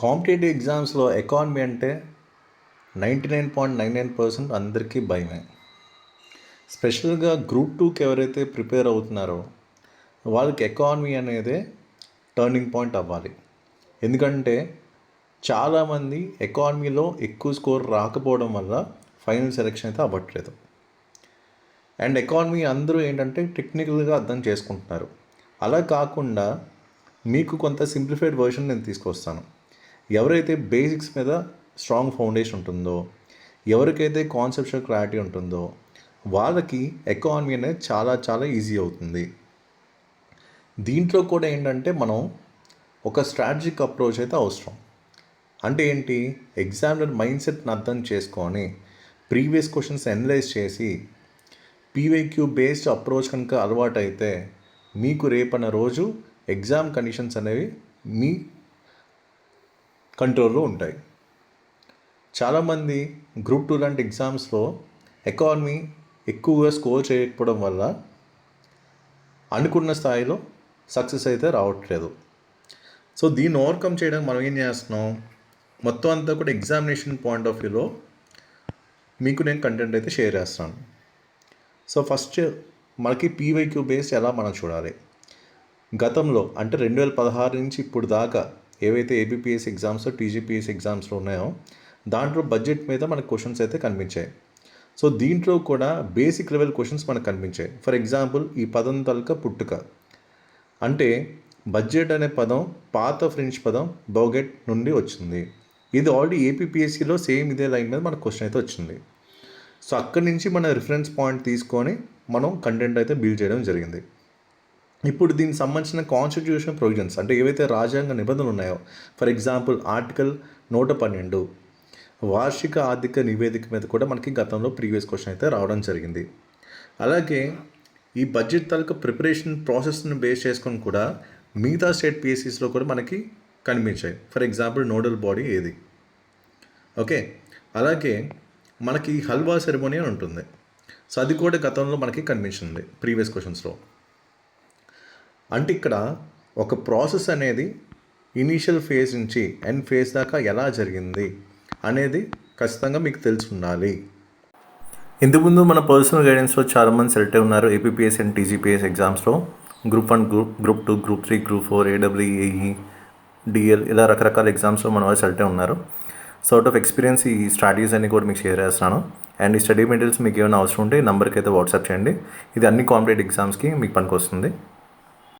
Competitive ఎగ్జామ్స్లో economy అంటే 99.99% అందరికీ భయమే. స్పెషల్గా గ్రూప్ 2కి ఎవరైతే ప్రిపేర్ అవుతున్నారో వాళ్ళకి ఎకానమీ అనేదే టర్నింగ్ పాయింట్ అవ్వాలి. ఎందుకంటే చాలామంది ఎకానమీలో ఎక్కువ స్కోర్ రాకపోవడం వల్ల ఫైనల్ సెలెక్షన్ అయితే అవ్వట్లేదు. అండ్ ఎకానమీ అందరూ ఏంటంటే టెక్నికల్గా అర్థం చేసుకుంటున్నారు. అలా కాకుండా మీకు కొంత సింప్లిఫైడ్ వర్షన్ నేను తీసుకొస్తాను. ఎవరైతే బేసిక్స్ మీద స్ట్రాంగ్ ఫౌండేషన్ ఉంటుందో, ఎవరికైతే కాన్సెప్చువల్ క్లారిటీ ఉంటుందో వాళ్ళకి ఎకానమీ అనేది చాలా చాలా ఈజీ అవుతుంది. దీంట్లో కూడా ఏంటంటే మనం ఒక స్ట్రాటజిక్ అప్రోచ్ అయితే అవసరం. అంటే ఏంటి, ఎగ్జామినర్ మైండ్ సెట్ని అర్థం చేసుకొని ప్రీవియస్ క్వశ్చన్స్ అనలైజ్ చేసి పీవైక్యూ బేస్డ్ అప్రోచ్ కనుక అలవాటు అయితే మీకు రేపన్న రోజు ఎగ్జామ్ కండిషన్స్ అనేవి మీ కంట్రోల్లో ఉంటాయి. చాలామంది గ్రూప్ 2 లాంటి ఎగ్జామ్స్లో ఎకానమీ ఎక్కువగా స్కోర్ చేయకపోవడం వల్ల అనుకున్న స్థాయిలో సక్సెస్ అయితే రావట్లేదు. సో దీన్ని ఓవర్కమ్ చేయడానికి మనం ఏం చేస్తున్నాం, మొత్తం అంతా కూడా ఎగ్జామినేషన్ పాయింట్ ఆఫ్ వ్యూలో మీకు నేను కంటెంట్ అయితే షేర్ చేస్తాను. సో ఫస్ట్ మనకి పీవైక్యూ బేస్డ్ ఎలా మనం చూడాలి. గతంలో అంటే 2016 నుంచి ఇప్పుడు దాకా ఏవైతే ఏబిపిఎస్ ఎగ్జామ్స్ టీజీపీఎస్ ఎగ్జామ్స్లో ఉన్నాయో దాంట్లో బడ్జెట్ మీద మనకు క్వశ్చన్స్ అయితే కనిపించాయి. సో దీంట్లో కూడా బేసిక్ లెవెల్ క్వశ్చన్స్ మనకు కనిపించాయి. ఫర్ ఎగ్జాంపుల్ ఈ పదం తలక పుట్టుక అంటే బడ్జెట్ అనే పదం పాత ఫ్రెంచ్ పదం బౌగెట్ నుండి వచ్చింది. ఇది ఆల్రెడీ ఏపీపీఎస్సీలో సేమ్ ఇదే లైన్ మీద మనకు క్వశ్చన్ అయితే వచ్చింది. సో అక్కడి నుంచి మన రిఫరెన్స్ పాయింట్ తీసుకొని మనం కంటెంట్ అయితే బిల్డ్ చేయడం జరిగింది. ఇప్పుడు దీనికి సంబంధించిన కాన్స్టిట్యూషన్ ప్రొవిజన్స్ అంటే ఏవైతే రాజ్యాంగ నిబంధనలు ఉన్నాయో, ఫర్ ఎగ్జాంపుల్ ఆర్టికల్ 112 వార్షిక ఆర్థిక నివేదిక మీద కూడా మనకి గతంలో ప్రీవియస్ క్వశ్చన్ అయితే రావడం జరిగింది. అలాగే ఈ బడ్జెట్ తాలూకా ప్రిపరేషన్ ప్రాసెస్ని బేస్ చేసుకొని కూడా మిగతా స్టేట్ పిఎస్సీస్లో కూడా మనకి కనిపించాయి. ఫర్ ఎగ్జాంపుల్ నోడల్ బాడీ ఏది, ఓకే. అలాగే మనకి హల్వా సెరమోనీ అని ఉంటుంది. సో అది కూడా గతంలో మనకి కనిపించింది ప్రీవియస్ క్వశ్చన్స్లో. అంటే ఇక్కడ ఒక ప్రాసెస్ అనేది ఇనీషియల్ ఫేజ్ నుంచి ఎండ్ ఫేజ్ దాకా ఎలా జరిగింది అనేది ఖచ్చితంగా మీకు తెలిసి ఉండాలి. ఇంతకుముందు మన పర్సనల్ గైడెన్స్లో చాలామంది సెలెక్ట్ అయి ఉన్నారు ఏపీపీఎస్ అండ్ టీజీపీఎస్ ఎగ్జామ్స్లో. గ్రూప్ 1, గ్రూప్ 2, గ్రూప్ 3, గ్రూప్ 4, ఏడబ్ల్యూఏఈ, డిఎల్ ఇలా రకరకాల ఎగ్జామ్స్లో మన వాళ్ళు సెలెక్ట్ అయి ఉన్నారు. సో అవుట్ ఆఫ్ ఎక్స్పీరియన్స్ ఈ స్ట్రాటజీస్ అన్ని కూడా మీకు షేర్ చేస్తున్నాను. అండ్ ఈ స్టడీ మెటీరియల్స్ మీకు ఏమైనా అవసరం ఉంటే ఈ నెంబర్కి అయితే వాట్సాప్ చేయండి. ఇది అన్ని కాంపిటేటివ్ ఎగ్జామ్స్కి మీకు పనికి వస్తుంది.